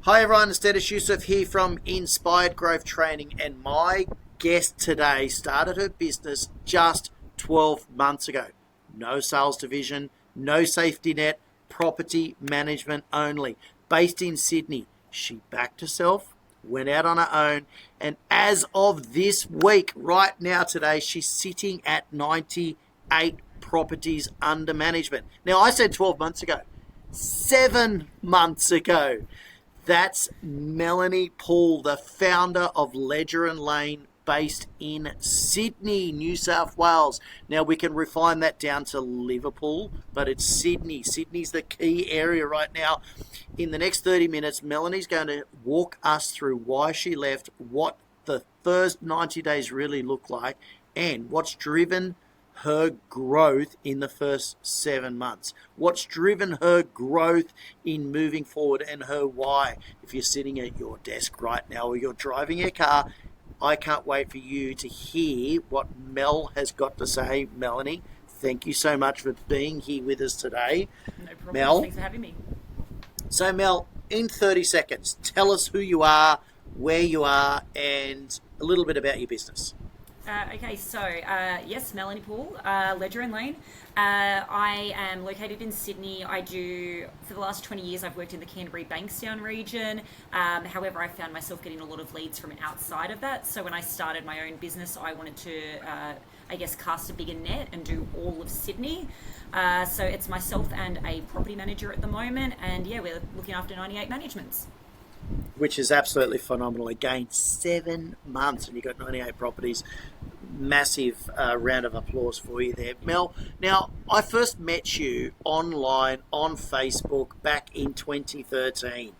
Hi everyone, it's Dennis Yusuf here from Inspired Growth Training, and my guest today started her business just 12 months ago. No sales division, no safety net, property management only. Based in Sydney, she backed herself, went out on her own, and as of this week, right now today, she's sitting at 98 properties under management. Now I said 12 months ago, 7 months ago. That's Melanie Poole, the founder of Ledger and Lane, based in Sydney, New South Wales. Now we can refine that down to Liverpool, but it's Sydney. Sydney's the key area right now. In the next 30 minutes, Melanie's going to walk us through why she left, what the first 90 days really look like, and what's driven her growth in the first 7 months. What's driven her growth in moving forward and her why. If you're sitting at your desk right now or you're driving your car, I can't wait for you to hear what Mel has got to say. Melanie, thank you so much for being here with us today. No problem. Mel. Thanks for having me. So Mel, in 30 seconds, tell us who you are, where you are, and a little bit about your business. Yes, Melanie Poole, Ledger and Lane. I am located in Sydney. For the last 20 years, I've worked in the Canterbury Bankstown region. However, I found myself getting a lot of leads from outside of that. So when I started my own business, I wanted to, cast a bigger net and do all of Sydney. So it's myself and a property manager at the moment. And yeah, we're looking after 98 managements. Which is absolutely phenomenal. Again, 7 months and you got 98 properties. Massive round of applause for you there, Mel. Now, I first met you online on Facebook back in 2013.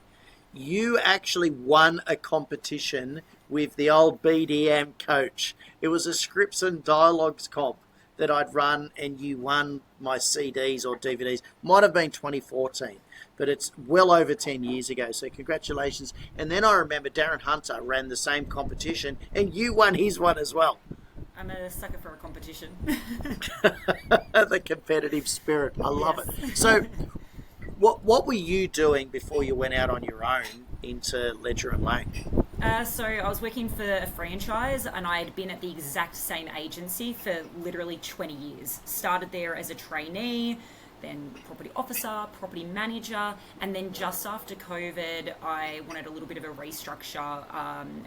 You actually won a competition with the old BDM coach. It was a scripts and dialogues comp that I'd run, and you won my CDs or DVDs. Might have been 2014. But it's well over 10 years ago, so congratulations. And then I remember Darren Hunter ran the same competition, and you won his one as well. I'm a sucker for a competition. The competitive spirit, I love it. So what were you doing before you went out on your own into Ledger and Lane? So I was working for a franchise, and I had been at the exact same agency for literally 20 years. Started there as a trainee, then property officer, property manager, and then just after COVID, I wanted a little bit of a restructure,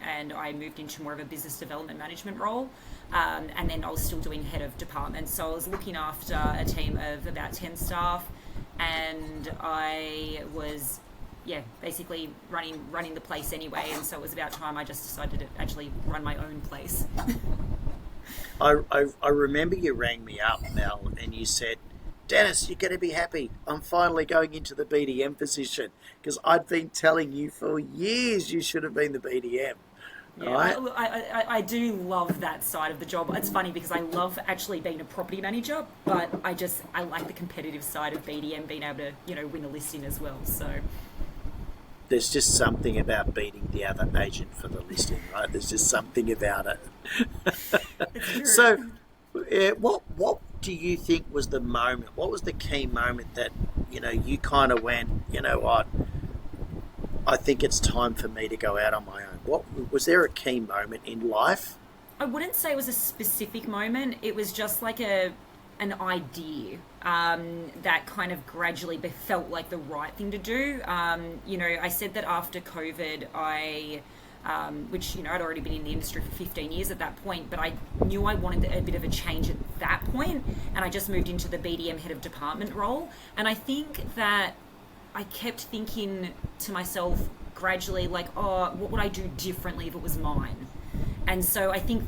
and I moved into more of a business development management role, and then I was still doing head of department. So I was looking after a team of about 10 staff, and I was basically running the place anyway, and so it was about time I just decided to actually run my own place. I remember you rang me up, Mel, and you said, Dennis, you're going to be happy. I'm finally going into the BDM position, because I'd been telling you for years you should have been the BDM. Yeah, right? I do love that side of the job. It's funny because I love actually being a property manager, but I like the competitive side of BDM, being able to, win a listing as well. So there's just something about beating the other agent for the listing, right? There's just something about it. it's true. So what do you think was the moment? What was the key moment that, you kind of went, you know what, I think it's time for me to go out on my own? What was there a key moment in life? I wouldn't say it was a specific moment. It was just like an idea that kind of gradually felt like the right thing to do. I said that after COVID, which I'd already been in the industry for 15 years at that point, but I knew I wanted a bit of a change at that point, and I just moved into the BDM head of department role. And I think that I kept thinking to myself gradually, like, oh, what would I do differently if it was mine? And so I think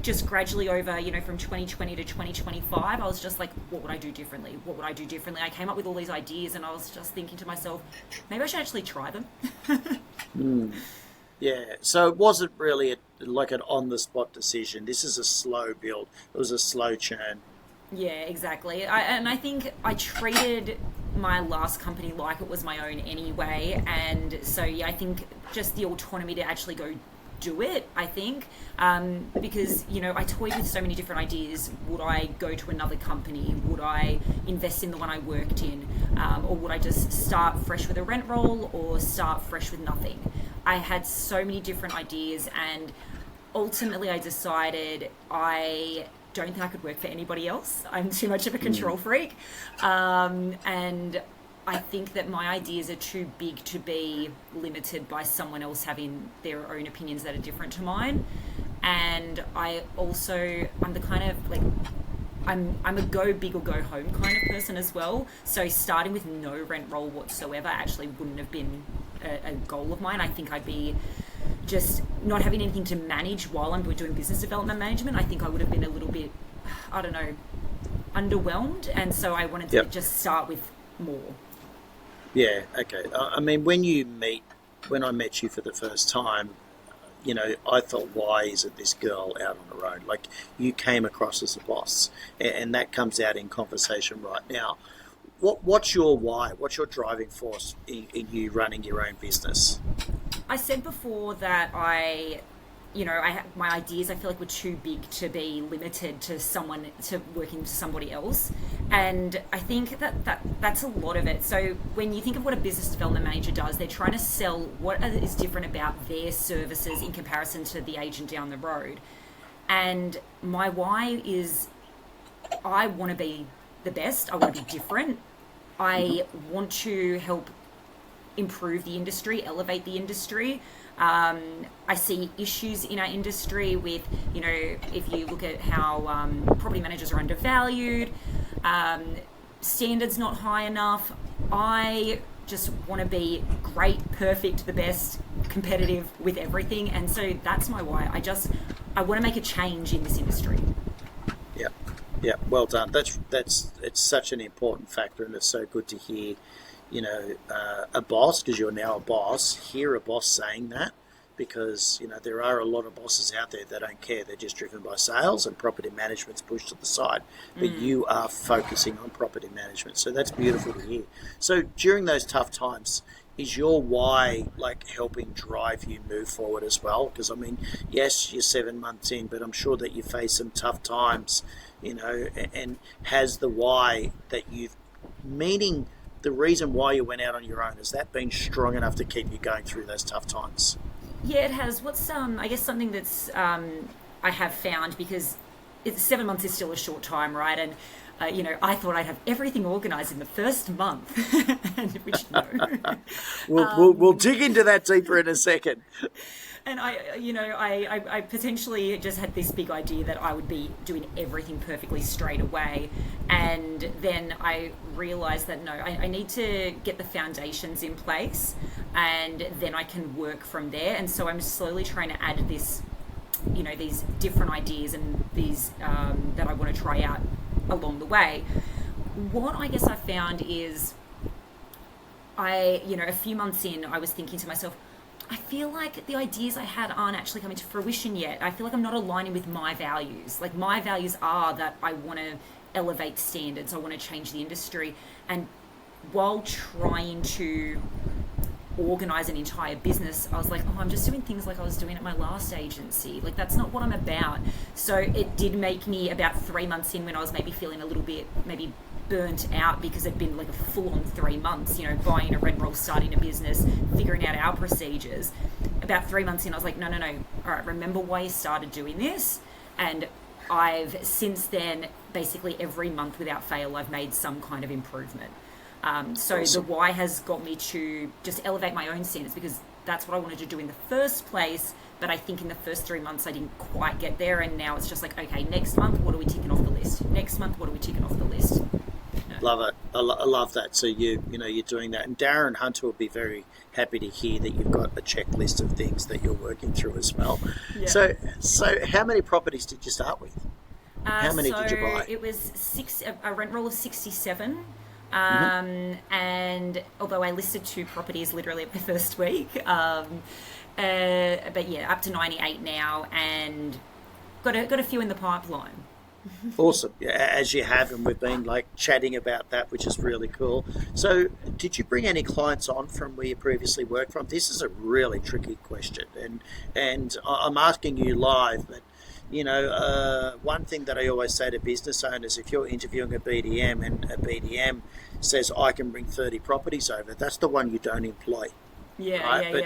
just gradually over, from 2020 to 2025, I was just like, what would I do differently? What would I do differently? I came up with all these ideas, and I was just thinking to myself, maybe I should actually try them. Yeah, so it wasn't really like an on-the-spot decision. This is a slow build. It was a slow churn. Yeah, exactly. I think I treated my last company like it was my own anyway. And so, I think just the autonomy to actually go do it, I think, because, you know, I toyed with so many different ideas. Would I go to another company? Would I invest in the one I worked in? Or would I just start fresh with a rent roll or start fresh with nothing? I had so many different ideas, and ultimately I decided I don't think I could work for anybody else. I'm too much of a control freak. And I think that my ideas are too big to be limited by someone else having their own opinions that are different to mine. And I'm the kind of like, I'm a go big or go home kind of person as well. So starting with no rent roll whatsoever actually wouldn't have been a goal of mine. I think I'd be just not having anything to manage while I'm doing business development management. I think I would have been a little bit, I don't know, underwhelmed. And so I wanted to just start with more. Yeah, okay. I mean, when I met you for the first time, you know, I thought, why isn't this girl out on her own? Like, you came across as a boss, and that comes out in conversation right now. What's your why? What's your driving force in you running your own business? I said before that my ideas I feel like were too big to be limited to working for somebody else, and I think that's a lot of it. So when you think of what a business development manager does, they're trying to sell what is different about their services in comparison to the agent down the road. And my why is, I want to be the best. I want to be different. I want to help improve the industry, elevate the industry. I see issues in our industry with, you know, if you look at how property managers are undervalued, standards not high enough. I just want to be great, perfect, the best, competitive with everything. And so that's my why. I want to make a change in this industry. Yeah. Yeah, well done. It's such an important factor, and it's so good to hear, you know, a boss, because you're now a boss, hear a boss saying that, because, you know, there are a lot of bosses out there that don't care. They're just driven by sales, and property management's pushed to the side. But you are focusing on property management, so that's beautiful to hear. So during those tough times, is your why like helping drive you move forward as well? Because, I mean, yes, you're 7 months in, but I'm sure that you face some tough times, you know, and has the why that you've, meaning the reason why you went out on your own, has that been strong enough to keep you going through those tough times? Yeah, it has. What's I guess something that's I have found, because 7 months is still a short time, right? And you know, I thought I'd have everything organised in the first month, which no. We'll dig into that deeper in a second. And I potentially just had this big idea that I would be doing everything perfectly straight away. And then I realized that no, I need to get the foundations in place, and then I can work from there. And so I'm slowly trying to add this, you know, these different ideas and these that I want to try out along the way. What I guess I found is a few months in, I was thinking to myself, I feel like the ideas I had aren't actually coming to fruition yet. I feel like I'm not aligning with my values. Like, my values are that I want to elevate standards, I want to change the industry. And while trying to organize an entire business, I was like, I'm just doing things like I was doing at my last agency. Like, that's not what I'm about. So it did make me, about 3 months in, when I was maybe feeling a little bit maybe burnt out, because it'd been like a full-on 3 months, you know, buying a rent roll, starting a business, figuring out our procedures. About 3 months in, I was like, no, all right, remember why you started doing this. And I've since then, basically every month without fail, I've made some kind of improvement. So awesome. The why has got me to just elevate my own standards, because that's what I wanted to do in the first place. But I think in the first 3 months I didn't quite get there, and now it's just like, okay, next month, what are we ticking off the list? Next month, what are we ticking off the list? Love it. I love that. So you're doing that, and Darren Hunter will be very happy to hear that you've got a checklist of things that you're working through as well. Yeah. So how many properties did you start with? How many did you buy? It was a rent roll of 67. And although I listed 2 properties literally at my first week, but yeah, up to 98 now, and got a few in the pipeline. Awesome. Yeah, as you have, and we've been like chatting about that, which is really cool. So, did you bring any clients on from where you previously worked from? This is a really tricky question, and I'm asking you live, but one thing that I always say to business owners: if you're interviewing a BDM and a BDM says I can bring 30 properties over, that's the one you don't employ, Yeah, right? yeah, But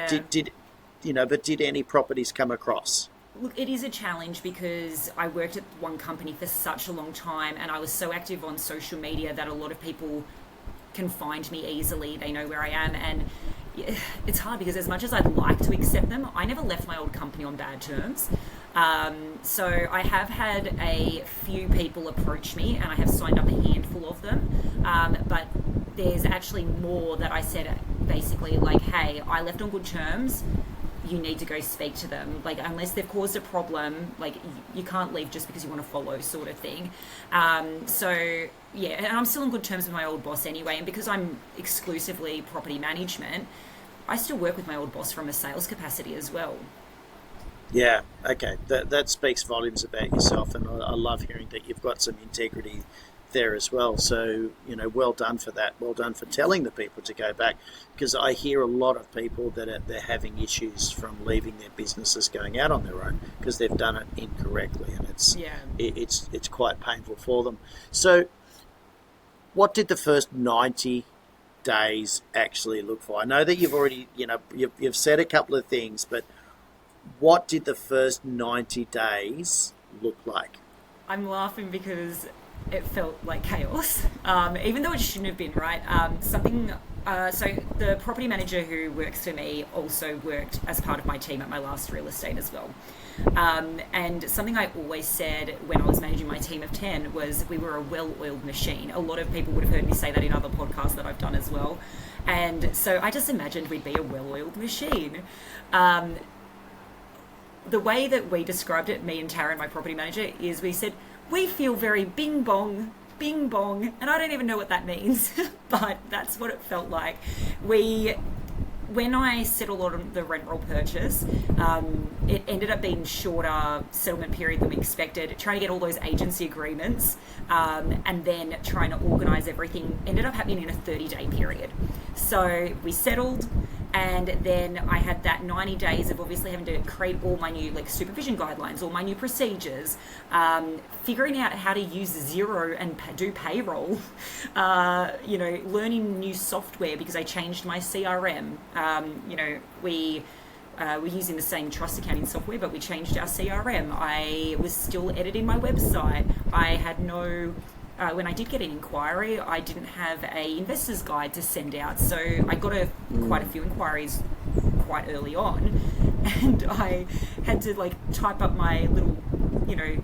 yeah. did any properties come across? Look, it is a challenge because I worked at one company for such a long time and I was so active on social media that a lot of people can find me easily. They know where I am. And it's hard because as much as I'd like to accept them, I never left my old company on bad terms. So I have had a few people approach me and I have signed up a handful of them. But there's actually more that I said basically like, hey, I left on good terms, you need to go speak to them. Like, unless they've caused a problem, like, you can't leave just because you want to follow, sort of thing. So, yeah, and I'm still on good terms with my old boss anyway. And because I'm exclusively property management, I still work with my old boss from a sales capacity as well. Yeah, okay. That speaks volumes about yourself, and I love hearing that you've got some integrity there as well. So, well done for that. Well done for telling the people to go back, because I hear a lot of people that they're having issues from leaving their businesses, going out on their own because they've done it incorrectly, and Yeah. it's quite painful for them. So, what did the first 90 days actually look for? I know that you've already, you've said a couple of things, but what did the first 90 days look like? I'm laughing because it felt like chaos, even though it shouldn't have been, right? So the property manager who works for me also worked as part of my team at my last real estate as well. And something I always said when I was managing my team of 10 was we were a well-oiled machine. A lot of people would have heard me say that in other podcasts that I've done as well. And so I just imagined we'd be a well-oiled machine. The way that we described it, me and Taryn, my property manager, is we said, we feel very bing bong, and I don't even know what that means, but that's what it felt like. When I settled on the rent roll purchase, it ended up being shorter settlement period than we expected. Trying to get all those agency agreements, and then trying to organise everything ended up happening in a 30-day period. So we settled, and then I had that 90 days of obviously having to create all my new supervision guidelines, all my new procedures, figuring out how to use Xero and do payroll, learning new software because I changed my CRM. We were using the same trust accounting software, but we changed our CRM. I was still editing my website. I had no... when I did get an inquiry, I didn't have a investor's guide to send out. So I got quite a few inquiries quite early on. And I had to type up my little,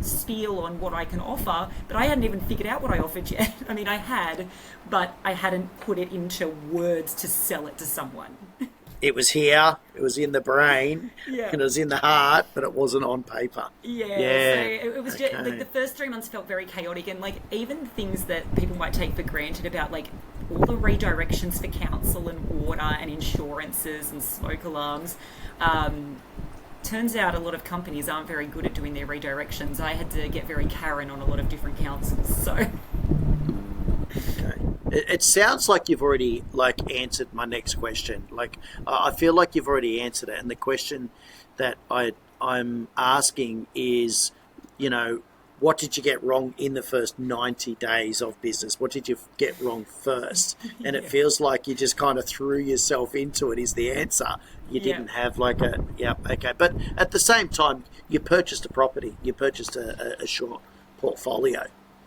spiel on what I can offer. But I hadn't even figured out what I offered yet. I mean, I had, but I hadn't put it into words to sell it to someone. It was here, it was in the brain, Yeah. and it was in the heart, but it wasn't on paper. Yeah, Yeah. so it was just Okay. the first 3 months felt very chaotic, and even things that people might take for granted about all the redirections for council and water and insurances and smoke alarms. Turns out a lot of companies aren't very good at doing their redirections. I had to get very Karen on a lot of different councils, so. Okay. It sounds like you've already answered my next question. I feel like you've already answered it, and the question that I'm asking is, what did you get wrong in the first 90 days of business? What did you get wrong first? And it feels like you just kind of threw yourself into it is the answer. You didn't have okay. But at the same time, you purchased a property. You purchased a short portfolio.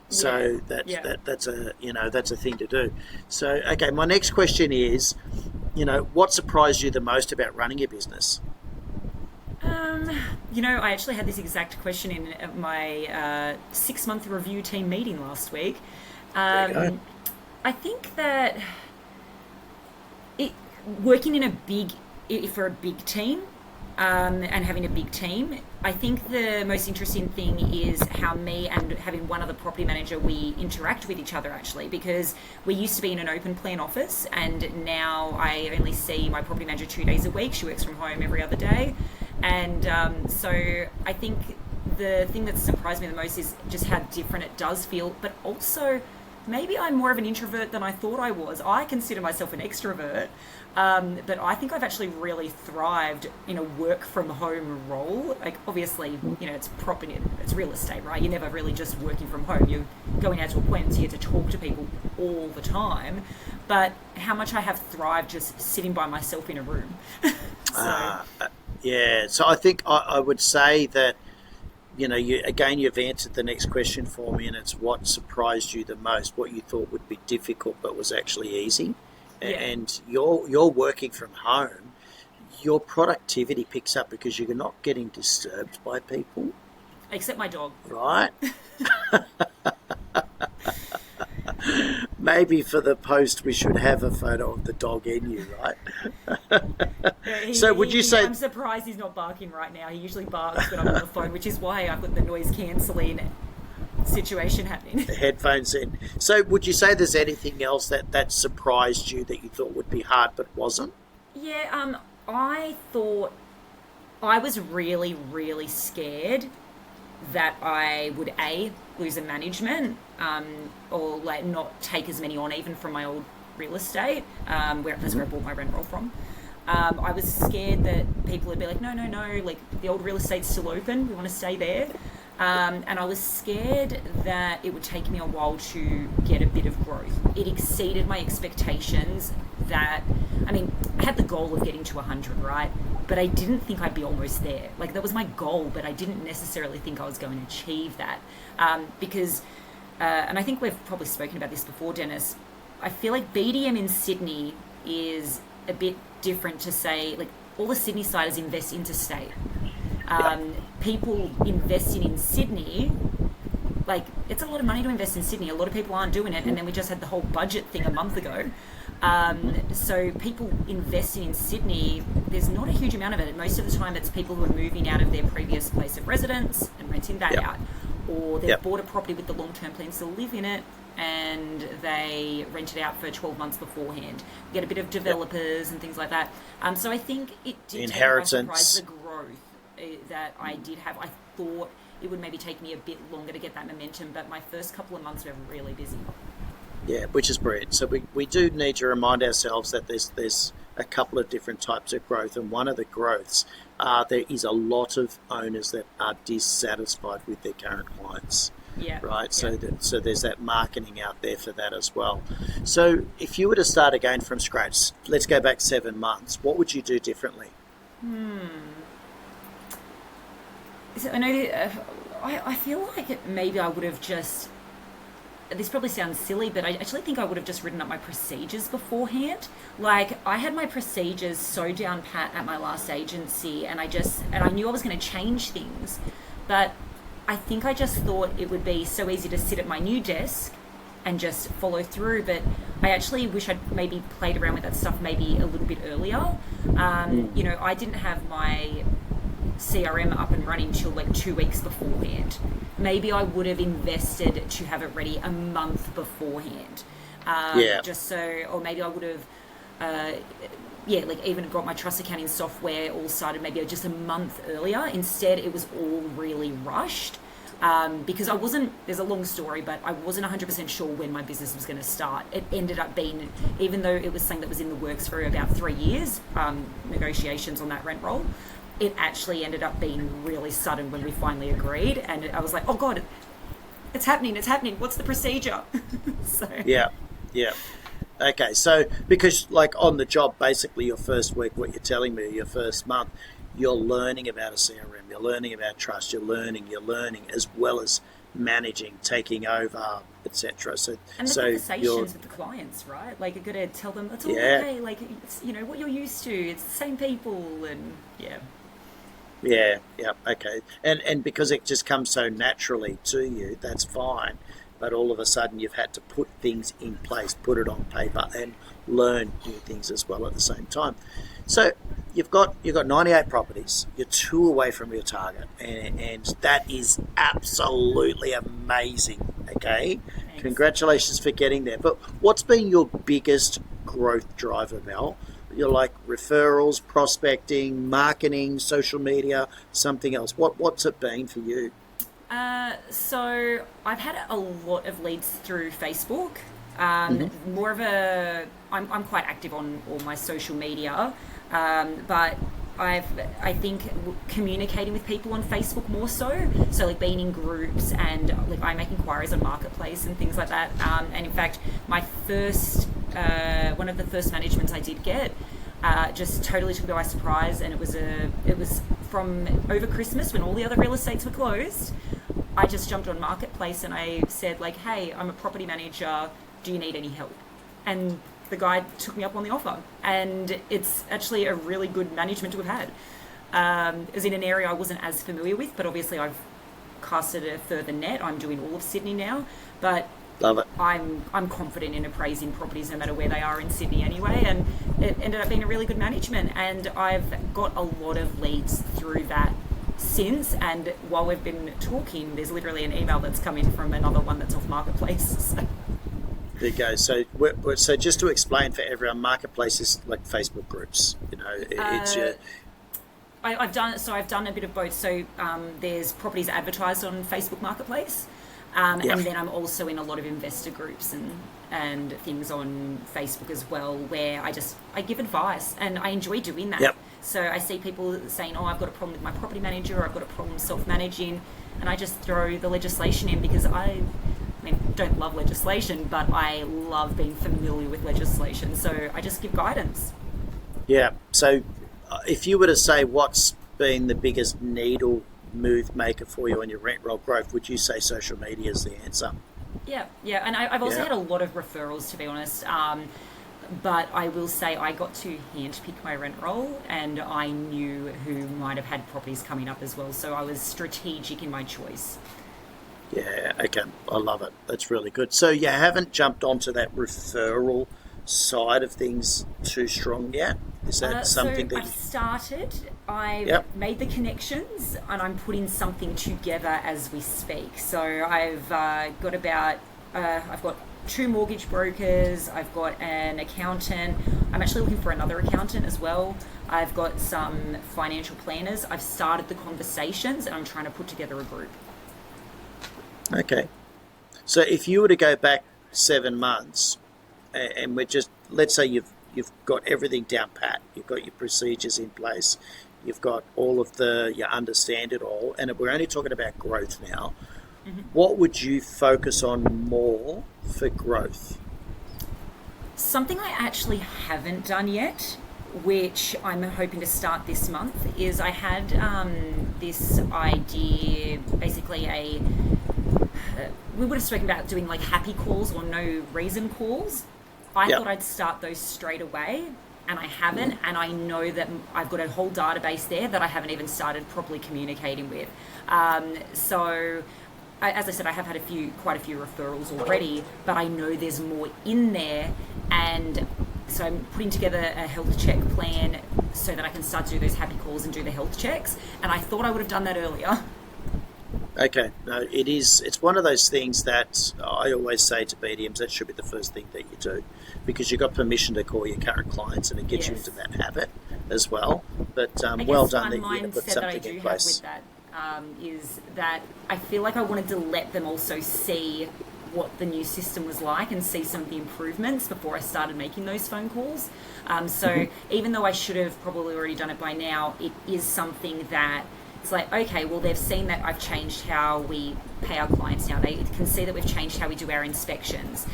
So that's a thing to do. So, okay, my next question is, what surprised you the most about running your business? I actually had this exact question in my 6-month review team meeting last week. There you go. I think that working for a big team, and having a big team, I think the most interesting thing is how me and having one other property manager, we interact with each other actually, because we used to be in an open plan office and now I only see my property manager 2 days a week. She works from home every other day. And so I think the thing that surprised me the most is just how different it does feel, but also maybe I'm more of an introvert than I thought I was. I consider myself an extrovert, but I think I've actually really thrived in a work from home role. Like, obviously, it's it's real estate, right? You're never really just working from home. You're going out to appointments, you get to talk to people all the time. But how much I have thrived just sitting by myself in a room. So, Yeah, so I think I would say that, you've answered the next question for me, and it's what surprised you the most, what you thought would be difficult but was actually easy. yeah. And you're working from home, your productivity picks up because you're not getting disturbed by people, Except my dog. right? Maybe for the post we should have a photo of the dog in you, right? So would you say... I'm surprised he's not barking right now. He usually barks when I'm on the phone, which is why I've got the noise cancelling situation happening. The headphones in. So would you say there's anything else that surprised you that you thought would be hard but wasn't? Yeah, I thought I was really, really scared that I would lose a management, or like not take as many on even from my old real estate, that's where I bought my rent roll from. I was scared that people would be like, no, like the old real estate's still open, we want to stay there. And I was scared that it would take me a while to get a bit of growth. It exceeded my expectations. I had the goal of getting to 100, right? But I didn't think I'd be almost there. Like, that was my goal, but I didn't necessarily think I was going to achieve that. Because, and I think we've probably spoken about this before, Dennis, I feel like BDM in Sydney is a bit different to say, like, all the Sydney siders invest interstate. People investing in Sydney, like, it's a lot of money to invest in Sydney. A lot of people aren't doing it, and then we just had the whole budget thing a month ago. So people investing in Sydney, there's not a huge amount of it. Most of the time it's people who are moving out of their previous place of residence and renting that out. Or they've bought a property with the long-term plans to live in it, and they rent it out for 12 months beforehand. You get a bit of developers and things like that. So I think it did Inheritance. take by surprise the growth that I did have. I thought it would maybe take me a bit longer to get that momentum, but my first couple of months were really busy. Yeah, which is brilliant. So we do need to remind ourselves that there's a couple of different types of growth, and one of the growths, there is a lot of owners that are dissatisfied with their current clients. Yeah. Right. Yeah. So there's that marketing out there for that as well. So if you were to start again from scratch, let's go back 7 months. What would you do differently? I know. I feel like maybe I would have just. This probably sounds silly, but I actually think I would have just written up my procedures beforehand. Like, I had my procedures so down pat at my last agency, and I knew I was going to change things, but I think I just thought it would be so easy to sit at my new desk and just follow through. But I actually wish I'd maybe played around with that stuff maybe a little bit earlier. I didn't have my CRM up and running till like 2 weeks beforehand. Maybe I would have invested to have it ready a month beforehand. Just so, or maybe I would have, even got my trust accounting software all started maybe just a month earlier. Instead, it was all really rushed. Because there's a long story, but I wasn't 100% sure when my business was going to start. It ended up being, even though it was something that was in the works for about 3 years, negotiations on that rent roll, it actually ended up being really sudden when we finally agreed. And I was like, oh God, it's happening. What's the procedure? Yeah. Okay, so because like on the job, basically your first week, what you're telling me, your first month, you're learning about a CRM, you're learning about trust, you're learning as well as managing, taking over, etc. And the conversations with the clients, right? Like, you've got to tell them it's all okay. Like, it's, what you're used to. It's the same people, and Yeah, okay. And because it just comes so naturally to you, that's fine. But all of a sudden you've had to put things in place, put it on paper, and learn new things as well at the same time. So you've got 98 properties, you're 2 away from your target, and that is absolutely amazing, okay? Thanks. Congratulations for getting there. But what's been your biggest growth driver, Mel? You're like referrals, prospecting, marketing, social media, something else. What's it been for you? So I've had a lot of leads through Facebook. More of I'm quite active on all my social media, but I think communicating with people on Facebook more so. So like being in groups and like I make inquiries on Marketplace and things like that. And in fact, my first one of the first managements I did get just totally took me by surprise, and it was from over Christmas when all the other real estates were closed. I just jumped on Marketplace and I said like, "Hey, I'm a property manager. Do you need any help?" And the guy took me up on the offer, and it's actually a really good management to have had. It was in an area I wasn't as familiar with, but obviously I've casted a further net. I'm doing all of Sydney now, but Love it. I'm confident in appraising properties no matter where they are in Sydney anyway, and it ended up being a really good management, and I've got a lot of leads through that since. And while we've been talking, there's literally an email that's come in from another one that's off Marketplace. There you go. So, so just to explain for everyone, Marketplace is like Facebook groups. You know, it's your I've done a bit of both. So there's properties advertised on Facebook Marketplace, and then I'm also in a lot of investor groups and things on Facebook as well, where I give advice, and I enjoy doing that. Yep. So I see people saying, "Oh, I've got a problem with my property manager," or "I've got a problem self-managing," and I just throw the legislation in because I don't love legislation, but I love being familiar with legislation. So I just give guidance. Yeah. So if you were to say what's been the biggest needle move maker for you on your rent roll growth, would you say social media is the answer? Yeah. And I've also had a lot of referrals, to be honest. But I will say I got to handpick my rent roll, and I knew who might have had properties coming up as well. So I was strategic in my choice. Yeah, okay. I love it. That's really good. So you haven't jumped onto that referral side of things too strong yet? Is that something that I've started. I've made the connections, and I'm putting something together as we speak. So I've got 2 mortgage brokers. I've got an accountant. I'm actually looking for another accountant as well. I've got some financial planners. I've started the conversations, and I'm trying to put together a group. Okay. So if you were to go back 7 months, and let's say you've got everything down pat, you've got your procedures in place, you've got you understand it all, and we're only talking about growth now. What would you focus on more for growth? Something I actually haven't done yet, which I'm hoping to start this month, is I had this idea, basically we would have spoken about doing like happy calls or no reason calls. I thought I'd start those straight away, and I haven't, and I know that I've got a whole database there that I haven't even started properly communicating with. As I said, I have had quite a few referrals already, but I know there's more in there, and so I'm putting together a health check plan so that I can start to do those happy calls and do the health checks, and I thought I would have done that earlier. Okay, no, it's one of those things that I always say to BDMs, that should be the first thing that you do, because you've got permission to call your current clients, and it gets you into that habit as well. But well done that you put something in place. Is that I feel like I wanted to let them also see what the new system was like and see some of the improvements before I started making those phone calls. Even though I should have probably already done it by now, it is something that it's like, okay, well, they've seen that I've changed how we pay our clients now. They can see that we've changed how we do our inspections.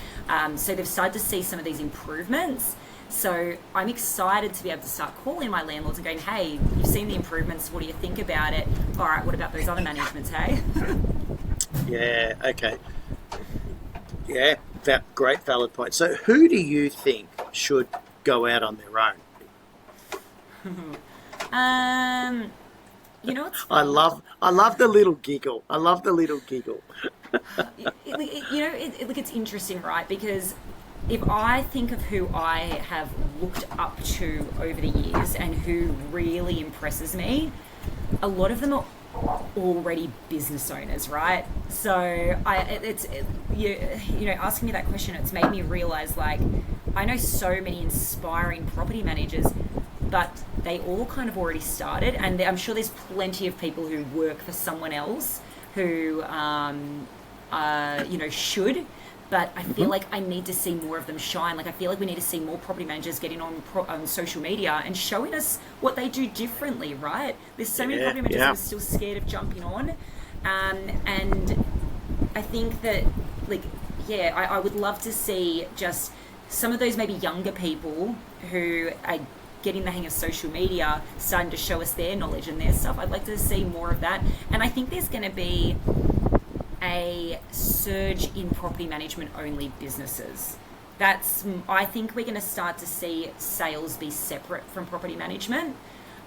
So they've started to see some of these improvements. So I'm excited to be able to start calling my landlords and going, hey, you've seen the improvements. What do you think about it? All right, what about those other managements, hey? Yeah, okay. Yeah, great valid point. So who do you think should go out on their own? You know, it's I love the little giggle. It's interesting, right? Because if I think of who I have looked up to over the years and who really impresses me, a lot of them are already business owners, right? So asking me that question, it's made me realize, like, I know so many inspiring property managers, but they all kind of already started, and I'm sure there's plenty of people who work for someone else who, should. But I feel Hmm. like I need to see more of them shine. Like I feel like we need to see more property managers getting on social media and showing us what they do differently, right? There's so many Yeah, property managers who yeah. are still scared of jumping on. And I think that, like, yeah, I would love to see just some of those maybe younger people who are getting the hang of social media starting to show us their knowledge and their stuff. I'd like to see more of that. And I think there's going to be a surge in property management only businesses. I think we're going to start to see sales be separate from property management,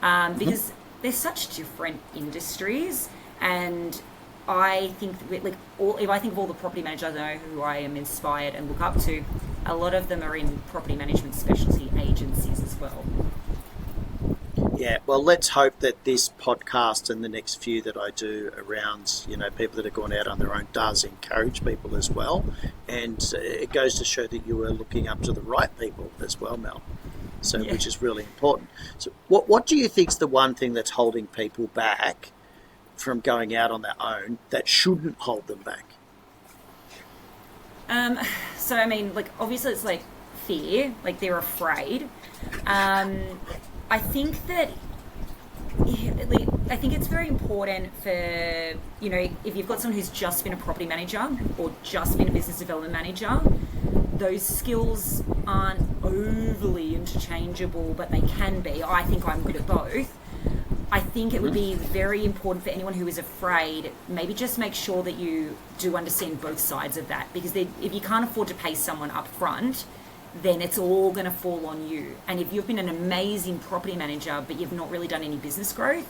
because they're such different industries. And I think if I think of all the property managers I know who I am inspired and look up to, a lot of them are in property management specialty agencies as well. Yeah, well, let's hope that this podcast and the next few that I do around, people that have gone out on their own does encourage people as well. And it goes to show that you are looking up to the right people as well, Mel. So, Yeah. which is really important. So, what do you think's the one thing that's holding people back from going out on their own that shouldn't hold them back? So I mean, like obviously it's like fear, like they're afraid. Um, I think that I think it's very important for, if you've got someone who's just been a property manager or just been a business development manager, those skills aren't overly interchangeable, but they can be. I think I'm good at both. I think it would be very important for anyone who is afraid, maybe just make sure that you do understand both sides of that. Because if you can't afford to pay someone up front, then it's all going to fall on you. And if you've been an amazing property manager, but you've not really done any business growth,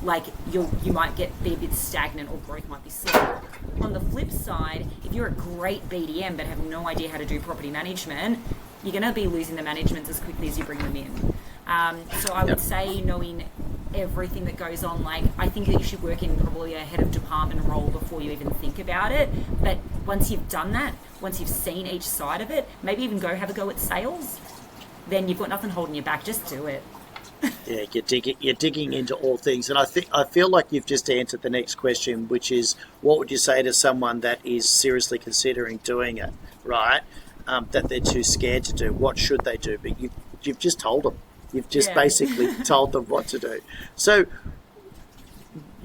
like you might be a bit stagnant or growth might be slow. On the flip side, if you're a great BDM but have no idea how to do property management, you're going to be losing the management as quickly as you bring them in. So I would say knowing everything that goes on, like I think that you should work in probably a head of department role before you even think about it. But once you've done that, once you've seen each side of it, maybe even go have a go at sales, then you've got nothing holding you back. Just do it. Yeah, you're digging into all things, and I feel like you've just answered the next question, which is, what would you say to someone that is seriously considering doing it, right? That they're too scared to do. What should they do? But you've just told them. You've just basically told them what to do. So,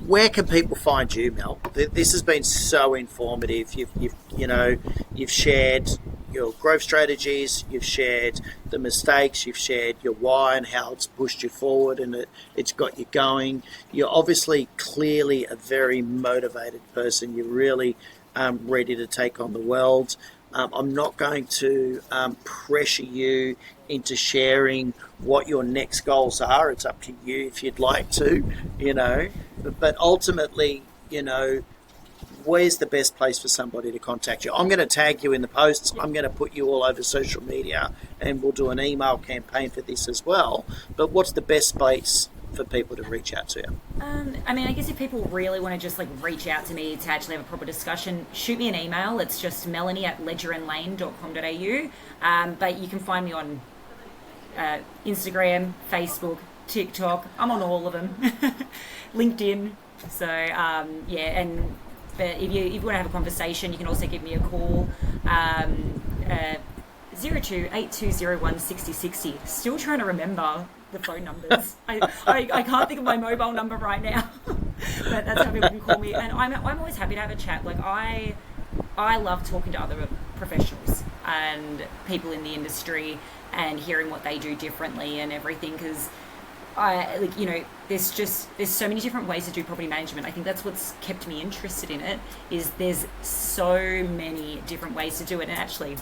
where can people find you, Mel? This has been so informative. You've shared your growth strategies, you've shared the mistakes, you've shared your why and how it's pushed you forward and it's got you going. You're obviously clearly a very motivated person. You're really ready to take on the world. I'm not going to pressure you into sharing what your next goals are. It's up to you if you'd like to, But ultimately, where's the best place for somebody to contact you? I'm going to tag you in the posts. I'm going to put you all over social media, and we'll do an email campaign for this as well. But what's the best place for people to reach out to you? I guess if people really want to just like reach out to me to actually have a proper discussion, shoot me an email. It's just melanie@ledgerandlane.com.au. But you can find me on Instagram, Facebook, TikTok. I'm on all of them. LinkedIn. So, but if you want to have a conversation, you can also give me a call. 0282016060. Still trying to remember the phone numbers. I can't think of my mobile number right now. But that's how people can call me. And I'm always happy to have a chat. Like I love talking to other professionals and people in the industry and hearing what they do differently and everything, because there's so many different ways to do property management. I think that's what's kept me interested in it, is there's so many different ways to do it. And actually,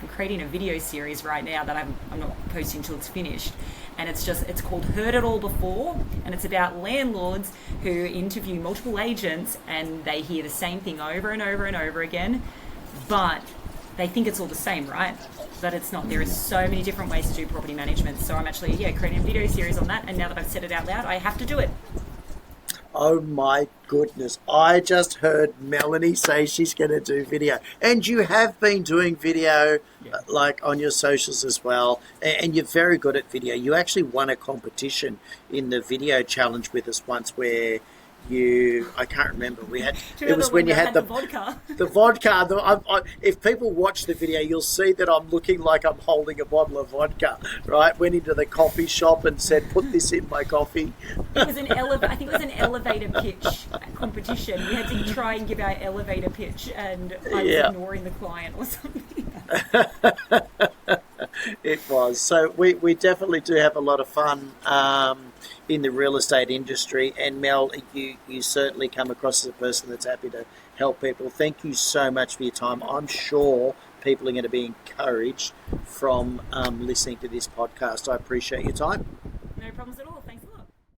I'm creating a video series right now that I'm not posting until it's finished. And it's called Heard It All Before, and it's about landlords who interview multiple agents and they hear the same thing over and over and over again, but they think it's all the same, right? But it's not. There are so many different ways to do property management. So I'm actually creating a video series on that, and now that I've said it out loud, I have to do it. Oh my goodness. I just heard Melanie say she's going to do video. And you have been doing video like on your socials as well. And you're very good at video. You actually won a competition in the video challenge with us once where I can't remember. Do you It was remember when when you I had had the vodka? the vodka. If people watch the video, you'll see that I'm looking like I'm holding a bottle of vodka, right? Went into the coffee shop and said, put this in my coffee. It was I think it was an elevator pitch competition. We had to try and give our elevator pitch, and I was Yeah. ignoring the client or something. It was. So we definitely do have a lot of fun in the real estate industry. And Mel, you certainly come across as a person that's happy to help people. Thank you so much for your time. I'm sure people are going to be encouraged from listening to this podcast. I appreciate your time. No problems at all. Thanks.